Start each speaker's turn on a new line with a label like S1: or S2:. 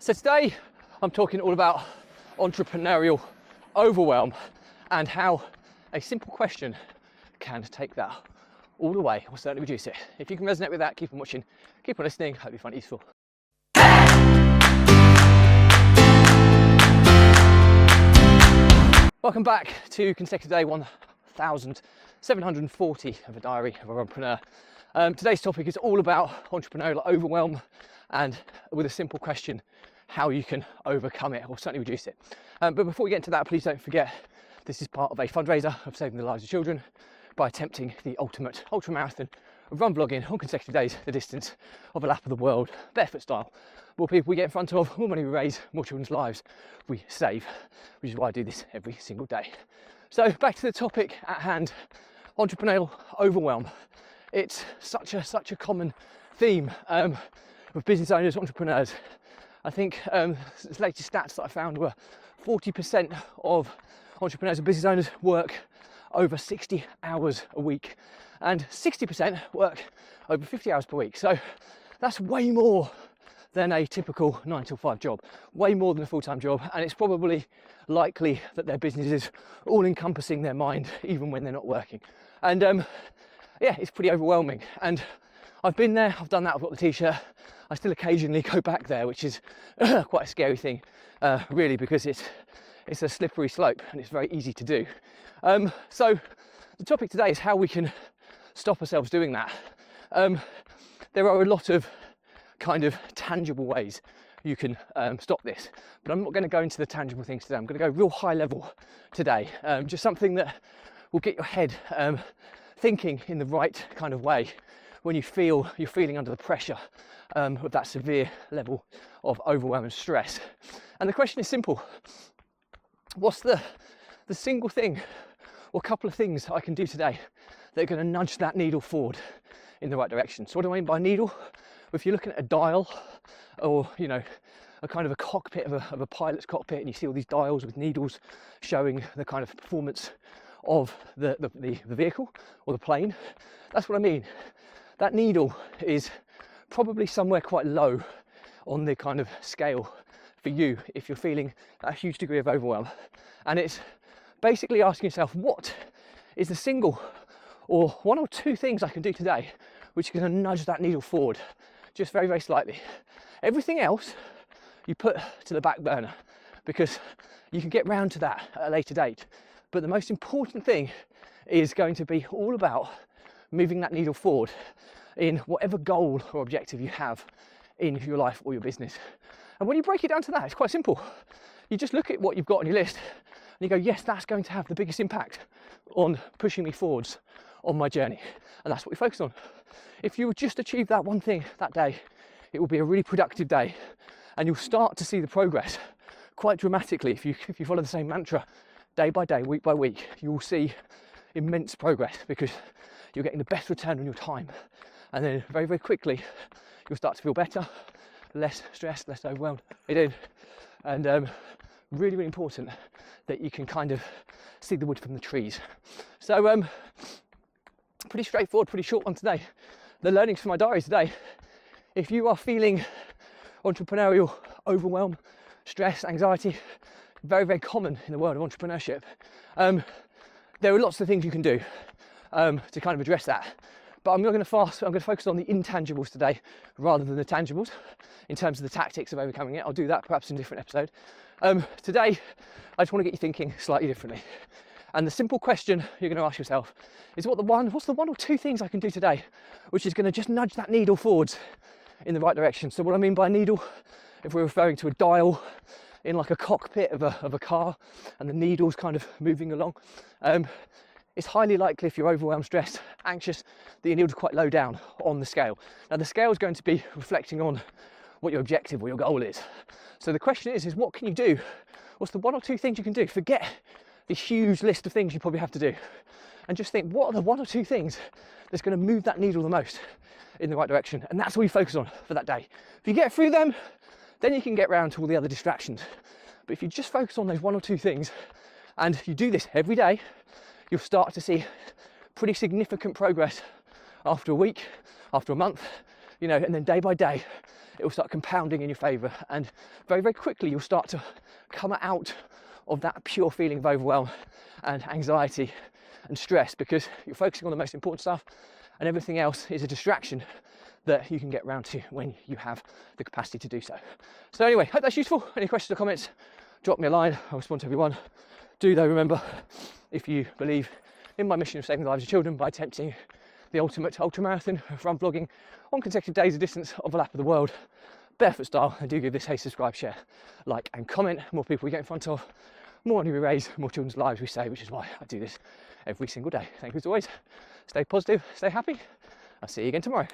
S1: So today I'm talking all about entrepreneurial overwhelm and how a simple question can take that all the way or certainly reduce it. If you can resonate with that, keep on watching, keep on listening, hope you find it useful. Welcome back to consecutive day 1740 of a diary of a Runpreneur. Today's topic is all about entrepreneurial overwhelm and with a simple question, how you can overcome it or certainly reduce it. But before we get into that, please don't forget this is part of a fundraiser of saving the lives of children by attempting the ultimate ultramarathon of run vlogging on consecutive days, the distance of a lap of the world, barefoot style. More people we get in front of, more money we raise, more children's lives we save, which is why I do this every single day. So back to the topic at hand, entrepreneurial overwhelm. It's such a common theme with business owners, entrepreneurs. I think the latest stats that I found were 40% of entrepreneurs and business owners work over 60 hours a week and 60% work over 50 hours per week. So that's way more than a typical 9 to 5 job, way more than a full-time job. And it's probably likely that their business is all encompassing their mind, even when they're not working. And yeah, it's pretty overwhelming. And I've been there, I've done that, I've got the t-shirt. I still occasionally go back there, which is quite a scary thing, really, because it's a slippery slope and it's very easy to do. So the topic today is how we can stop ourselves doing that. There are a lot of kind of tangible ways you can stop this, but I'm not going to go into the tangible things today. I'm going to go real high level today, just something that will get your head thinking in the right kind of way when you're feeling under the pressure of that severe level of overwhelm and stress. And the question is simple: what's the single thing or couple of things I can do today that are going to nudge that needle forward in the right direction? So what do I mean by needle? If you're looking at a dial, or a kind of a cockpit of a pilot's cockpit, and you see all these dials with needles showing the kind of performance of the vehicle or the plane, that's what I mean. That needle is probably somewhere quite low on the kind of scale for you if you're feeling a huge degree of overwhelm. And it's basically asking yourself, what is the single or one or two things I can do today which are going to nudge that needle forward just very, very slightly? Everything else you put to the back burner because you can get round to that at a later date. But the most important thing is going to be all about moving that needle forward in whatever goal or objective you have in your life or your business. And when you break it down to that, it's quite simple. You just look at what you've got on your list and you go, yes, that's going to have the biggest impact on pushing me forwards on my journey. And that's what we focus on. If you would just achieve that one thing that day, it will be a really productive day, and you'll start to see the progress quite dramatically. If you follow the same mantra day by day, week by week, you will see immense progress because you're getting the best return on your time. And then very, very quickly, you'll start to feel better, less stressed, less overwhelmed. And really, really important that you can kind of see the wood from the trees. So pretty straightforward, pretty short one today. The learnings from my diary today: if you are feeling entrepreneurial overwhelm, stress, anxiety, very, very common in the world of entrepreneurship, there are lots of things you can do to kind of address that. But I'm going to focus on the intangibles today rather than the tangibles in terms of the tactics of overcoming it. I'll do that perhaps in a different episode. Today, I just want to get you thinking slightly differently. And the simple question you're going to ask yourself is, what's the one or two things I can do today which is going to just nudge that needle forwards in the right direction? So what I mean by needle, if we're referring to a dial in like a cockpit of a car and the needle's kind of moving along, it's highly likely if you're overwhelmed, stressed, anxious, that your needle's quite low down on the scale. Now the scale is going to be reflecting on what your objective or your goal is. So the question is what can you do? What's the one or two things you can do? Forget the huge list of things you probably have to do and just think, what are the one or two things that's going to move that needle the most in the right direction? And that's all you focus on for that day. If you get through them, then you can get round to all the other distractions. But if you just focus on those one or two things and you do this every day, you'll start to see pretty significant progress after a week, after a month, you know, and then day by day, it will start compounding in your favor. And very, very quickly, you'll start to come out of that pure feeling of overwhelm and anxiety and stress, because you're focusing on the most important stuff, and everything else is a distraction that you can get round to when you have the capacity to do so. So anyway, hope that's useful. Any questions or comments, drop me a line. I'll respond to everyone. Do though remember, if you believe in my mission of saving the lives of children by attempting the ultimate ultramarathon of run vlogging on consecutive days, a distance of a lap of the world, barefoot style, and do give this a subscribe, share, like and comment. More people we get in front of, more money we raise, more children's lives we save, which is why I do this every single day. Thank you as always. Stay positive, stay happy. I'll see you again tomorrow.